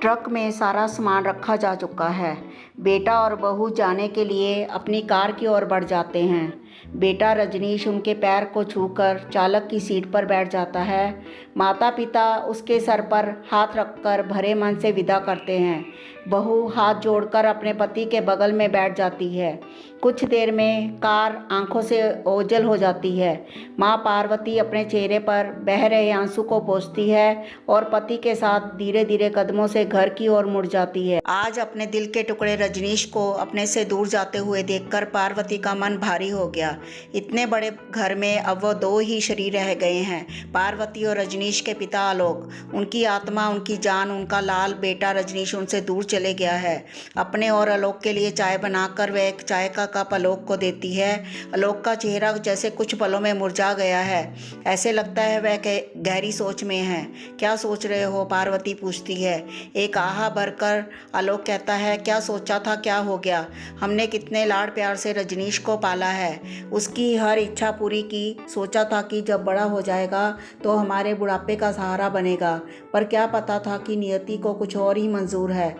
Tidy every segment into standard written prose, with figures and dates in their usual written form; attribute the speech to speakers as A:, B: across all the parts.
A: Truck में सारा सामान रखा जा चुका है। बेटा और बहू जाने के लिए अपनी कार की ओर बढ़ जाते हैं। बेटा रजनीश उनके पैर को छूकर चालक की सीट पर बैठ जाता है। माता पिता उसके सर पर हाथ रखकर भरे मन से विदा करते हैं। बहू हाथ जोड़कर अपने पति के बगल में बैठ जाती है। कुछ देर में कार आंखों से ओझल हो जाती है। माँ पार्वती अपने चेहरे पर बह रहे आंसू को पोंछती है और पति के साथ धीरे धीरे कदमों से घर की ओर मुड़ जाती है। आज अपने दिल के टुकड़े रजनीश को अपने से दूर जाते हुए देखकर पार्वती का मन भारी हो गया। इतने बड़े घर में अब वो दो ही शरीर रह गए हैं, पार्वती और रजनीश के पिता आलोक। उनकी आत्मा, उनकी जान, उनका लाल बेटा रजनीश उनसे दूर चले गया है। अपने और आलोक के लिए चाय बनाकर वह एक चाय का कप आलोक को देती है। आलोक का चेहरा जैसे कुछ पलों में मुरझा गया है। ऐसे लगता है वह गहरी सोच में है। क्या सोच रहे हो? पार्वती पूछती है। एक आहा भरकर आलोक कहता है, क्या सोचा था, क्या हो गया? हमने कितने लाड़ प्यार से रजनीश को पाला है, उसकी हर इच्छा पूरी की। सोचा था कि जब बड़ा हो जाएगा तो हमारे बुढ़ापे का सहारा बनेगा, पर क्या पता था कि नियति को कुछ और ही मंजूर है।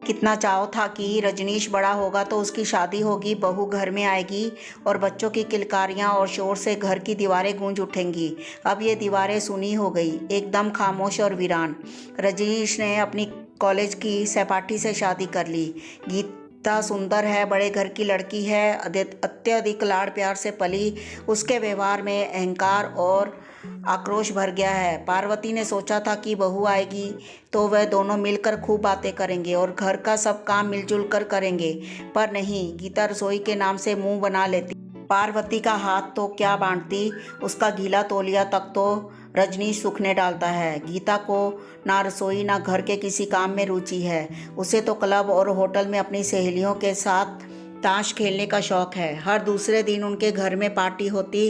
A: कितना चाव था कि रजनीश बड़ा होगा तो उसकी शादी होगी, बहू घर में आएगी और बच्चों की किलकारियां और शोर से घर की दीवारें गूंज उठेंगी। अब ये दीवारें सुनी हो गई, एकदम खामोश और वीरान। रजनीश ने अपनी कॉलेज की सहपाठी से शादी कर ली। गीता सुंदर है, बड़े घर की लड़की है, अत्यधिक लाड़ प्यार से पली। उसके व्यवहार में अहंकार और आक्रोश भर गया है। पार्वती ने सोचा था कि बहू आएगी तो वह दोनों मिलकर खूब बातें करेंगे और घर का सब काम मिलजुल कर करेंगे, पर नहीं, गीता रसोई के नाम से मुंह बना लेती। पार्वती का हाथ तो क्या बांटती, उसका गीला तौलिया तक तो रजनीश सूखने डालता है। गीता को ना रसोई ना घर के किसी काम में रुचि है। उसे तो क्लब और होटल में अपनी सहेलियों के साथ ताश खेलने का शौक है। हर दूसरे दिन उनके घर में पार्टी होती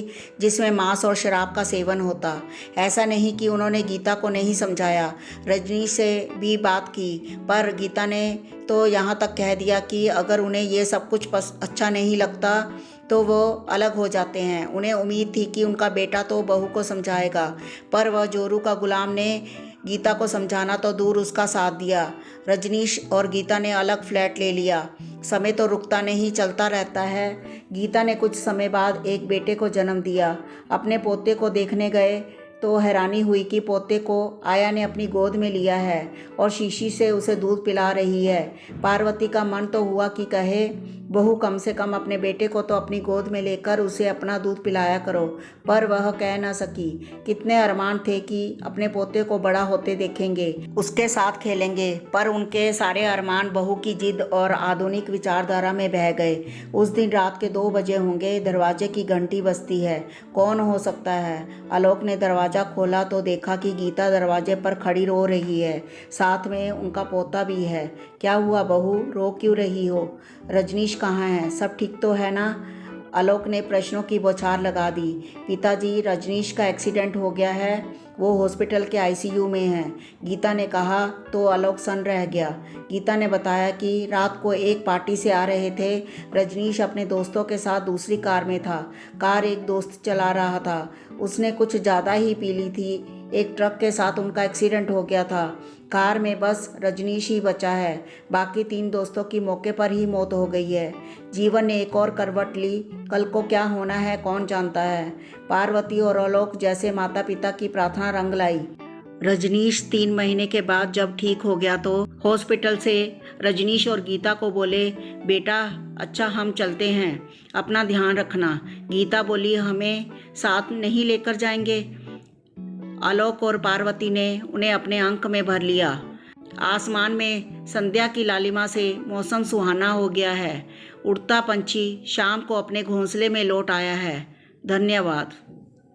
A: जिसमें मांस और शराब का सेवन होता। ऐसा नहीं कि उन्होंने गीता को नहीं समझाया, रजनीश से भी बात की, पर गीता ने तो यहाँ तक कह दिया कि अगर उन्हें ये सब कुछ अच्छा नहीं लगता तो वो अलग हो जाते हैं। उन्हें उम्मीद थी कि उनका बेटा तो बहू को समझाएगा, पर वह जोरू का गुलाम ने गीता को समझाना तो दूर उसका साथ दिया। रजनीश और गीता ने अलग फ्लैट ले लिया। समय तो रुकता नहीं, चलता रहता है। गीता ने कुछ समय बाद एक बेटे को जन्म दिया। अपने पोते को देखने गए तो हैरानी हुई कि पोते को आया ने अपनी गोद में लिया है और शीशी से उसे दूध पिला रही है। पार्वती का मन तो हुआ कि कहे, बहू कम से कम अपने बेटे को तो अपनी गोद में लेकर उसे अपना दूध पिलाया करो, पर वह कह न सकी। कितने अरमान थे कि अपने पोते को बड़ा होते देखेंगे, उसके साथ खेलेंगे, पर उनके सारे अरमान बहू की जिद और आधुनिक विचारधारा में बह गए। उस दिन रात के 2 बजे होंगे। दरवाजे की घंटी बजती है। कौन हो सकता है? आलोक ने दरवाज़ा खोला तो देखा कि गीता दरवाजे पर खड़ी रो रही है, साथ में उनका पोता भी है। क्या हुआ बहू, रो क्यों रही हो? रजनीश कहाँ है? सब ठीक तो है ना? आलोक ने प्रश्नों की बौछार लगा दी। पिताजी, रजनीश का एक्सीडेंट हो गया है, वो हॉस्पिटल के आईसीयू में है, गीता ने कहा तो आलोक सन्न रह गया। गीता ने बताया कि रात को एक पार्टी से आ रहे थे। रजनीश अपने दोस्तों के साथ दूसरी कार में था। कार एक दोस्त चला रहा था, उसने कुछ ज़्यादा ही पी ली थी। एक ट्रक के साथ उनका एक्सीडेंट हो गया था। कार में बस रजनीश ही बचा है, बाकी 3 दोस्तों की मौके पर ही मौत हो गई है। जीवन ने एक और करवट ली, कल को क्या होना है कौन जानता है। पार्वती और आलोक जैसे माता पिता की प्रार्थना रंग लाई। रजनीश 3 महीने के बाद जब ठीक हो गया तो हॉस्पिटल से रजनीश और गीता को बोले, बेटा अच्छा हम चलते हैं, अपना ध्यान रखना। गीता बोली, हमें साथ नहीं लेकर जाएंगे? आलोक और पार्वती ने उन्हें अपने अंक में भर लिया। आसमान में संध्या की लालिमा से मौसम सुहाना हो गया है। उड़ता पंछी शाम को अपने घोंसले में लौट आया है। धन्यवाद।